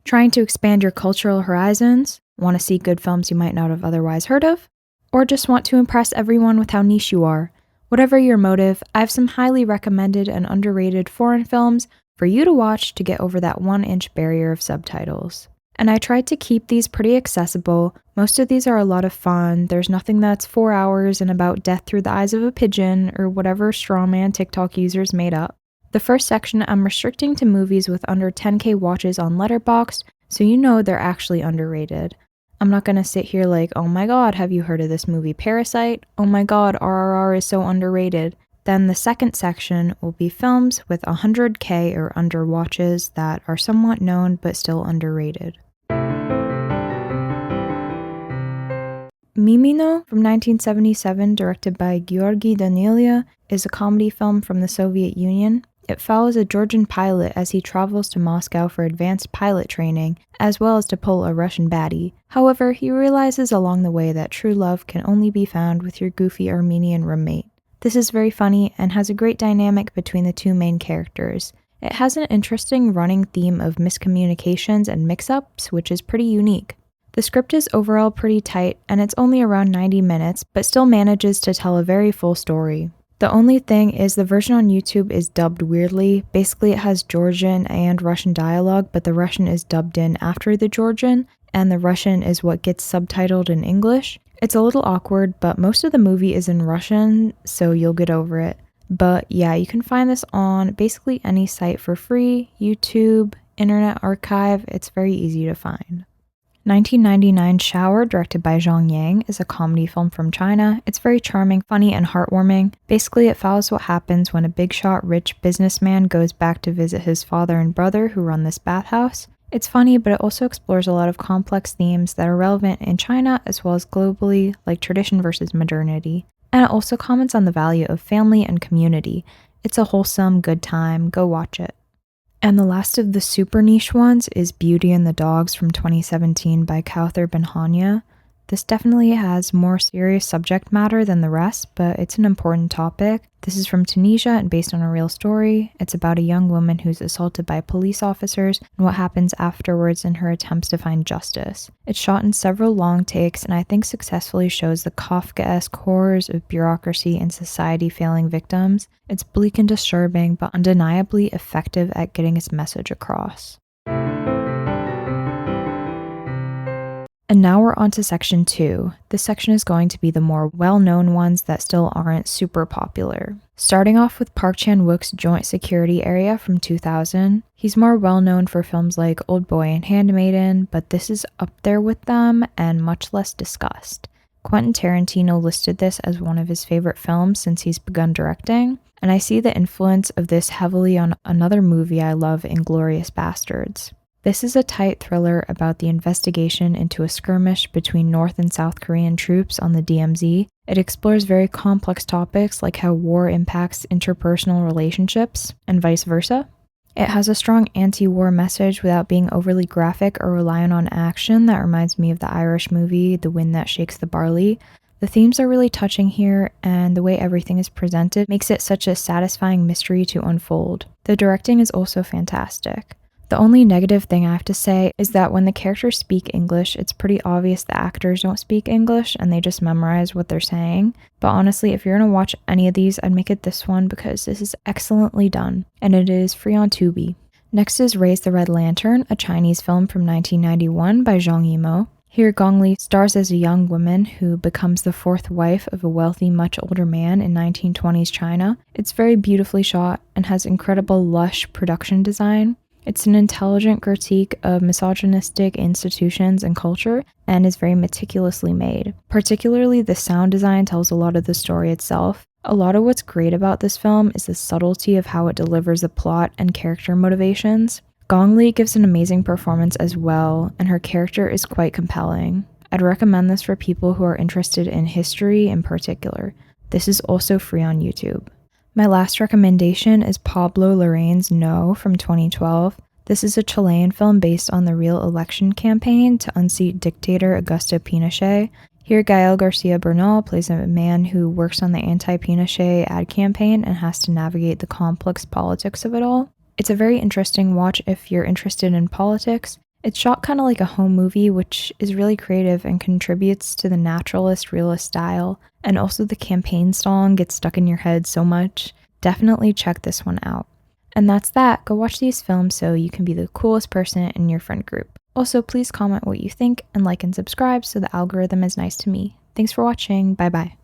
Trying to expand your cultural horizons? Want to see good films you might not have otherwise heard of? Or just want to impress everyone with how niche you are? Whatever your motive, I have some highly recommended and underrated foreign films for you to watch to get over that 1-inch barrier of subtitles. And I tried to keep these pretty accessible. Most of these are a lot of fun. There's nothing that's 4 hours and about death through the eyes of a pigeon or whatever strawman TikTok users made up. The first section I'm restricting to movies with under 10K watches on Letterboxd, so you know they're actually underrated. I'm not gonna sit here like, oh my god, have you heard of this movie Parasite? Oh my god, RRR is so underrated. Then the second section will be films with 100K or under watches that are somewhat known but still underrated. Mimino from 1977, directed by Georgi Danilia, is a comedy film from the Soviet Union. It follows a Georgian pilot as he travels to Moscow for advanced pilot training, as well as to pull a Russian baddie. However, he realizes along the way that true love can only be found with your goofy Armenian roommate. This is very funny and has a great dynamic between the two main characters. It has an interesting running theme of miscommunications and mix-ups, which is pretty unique. The script is overall pretty tight, and it's only around 90 minutes, but still manages to tell a very full story. The only thing is the version on YouTube is dubbed weirdly. Basically, it has Georgian and Russian dialogue, but the Russian is dubbed in after the Georgian, and the Russian is what gets subtitled in English. It's a little awkward, but most of the movie is in Russian, so you'll get over it. But yeah, you can find this on basically any site for free, YouTube, Internet Archive. It's very easy to find. 1999 Shower, directed by Zhang Yang, is a comedy film from China. It's very charming, funny, and heartwarming. Basically, it follows what happens when a big-shot rich businessman goes back to visit his father and brother who run this bathhouse. It's funny, but it also explores a lot of complex themes that are relevant in China as well as globally, like tradition versus modernity. And it also comments on the value of family and community. It's a wholesome, good time. Go watch it. And the last of the super niche ones is Beauty and the Dogs from 2017 by Kauthar Benhania. This definitely has more serious subject matter than the rest, but it's an important topic. This is from Tunisia and based on a real story. It's about a young woman who's assaulted by police officers and what happens afterwards in her attempts to find justice. It's shot in several long takes and I think successfully shows the Kafkaesque horrors of bureaucracy and society failing victims. It's bleak and disturbing, but undeniably effective at getting its message across. And now we're on to section 2. This section is going to be the more well-known ones that still aren't super popular. Starting off with Park Chan-wook's Joint Security Area from 2000. He's more well-known for films like Old Boy and Handmaiden, but this is up there with them and much less discussed. Quentin Tarantino listed this as one of his favorite films since he's begun directing, and I see the influence of this heavily on another movie I love, Inglourious Basterds. This is a tight thriller about the investigation into a skirmish between North and South Korean troops on the DMZ. It explores very complex topics like how war impacts interpersonal relationships and vice versa. It has a strong anti-war message without being overly graphic or reliant on action that reminds me of the Irish movie The Wind That Shakes the Barley. The themes are really touching here, and the way everything is presented makes it such a satisfying mystery to unfold. The directing is also fantastic. The only negative thing I have to say is that when the characters speak English, it's pretty obvious the actors don't speak English and they just memorize what they're saying. But honestly, if you're gonna watch any of these, I'd make it this one because this is excellently done, and it is free on Tubi. Next is Raise the Red Lantern, a Chinese film from 1991 by Zhang Yimou. Here, Gong Li stars as a young woman who becomes the fourth wife of a wealthy, much older man in 1920s China. It's very beautifully shot and has incredible lush production design. It's an intelligent critique of misogynistic institutions and culture and is very meticulously made. Particularly, the sound design tells a lot of the story itself. A lot of what's great about this film is the subtlety of how it delivers the plot and character motivations. Gong Li gives an amazing performance as well, and her character is quite compelling. I'd recommend this for people who are interested in history in particular. This is also free on YouTube. My last recommendation is Pablo Larraín's No from 2012. This is a Chilean film based on the real election campaign to unseat dictator Augusto Pinochet. Here, Gael Garcia Bernal plays a man who works on the anti-Pinochet ad campaign and has to navigate the complex politics of it all. It's a very interesting watch if you're interested in politics. It's shot kind of like a home movie, which is really creative and contributes to the naturalist, realist style. And also, the campaign song gets stuck in your head so much. Definitely check this one out. And that's that. Go watch these films so you can be the coolest person in your friend group. Also, please comment what you think and like and subscribe so the algorithm is nice to me. Thanks for watching. Bye bye.